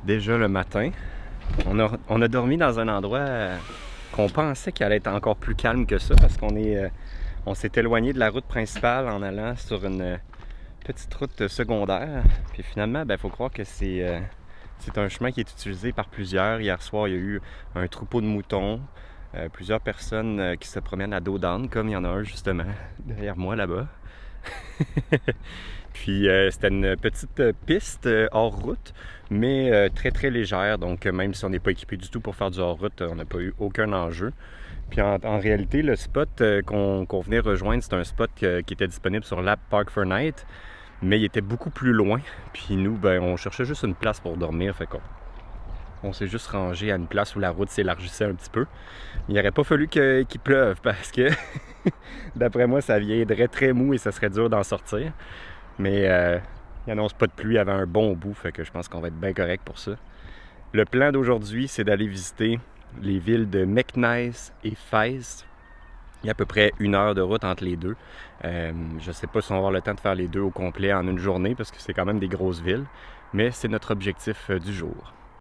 déjà le matin. On a dormi dans un endroit qu'on pensait qu'il allait être encore plus calme que ça parce on s'est éloigné de la route principale en allant sur une petite route secondaire. Puis finalement, il faut croire que c'est un chemin qui est utilisé par plusieurs. Hier soir, il y a eu un troupeau de moutons, plusieurs personnes qui se promènent à dos d'âne, comme il y en a un justement derrière moi là-bas. Puis c'était une petite piste hors route, mais très très légère, donc même si on n'est pas équipé du tout pour faire du hors route, on n'a pas eu aucun enjeu. Puis en réalité, le spot qu'on venait rejoindre, c'est un spot qui était disponible sur l'app Park4Night, mais il était beaucoup plus loin. Puis nous, on cherchait juste une place pour dormir, fait qu'on s'est juste rangé à une place où la route s'élargissait un petit peu. Il n'aurait pas fallu qu'il pleuve parce que, d'après moi, ça viendrait très mou et ça serait dur d'en sortir. Mais il n'annonce pas de pluie avant un bon bout, fait que je pense qu'on va être bien correct pour ça. Le plan d'aujourd'hui, c'est d'aller visiter les villes de Meknès et Fès. Il y a à peu près 1 heure de route entre les deux. Je ne sais pas si on va avoir le temps de faire les deux au complet en une journée parce que c'est quand même des grosses villes, mais c'est notre objectif du jour.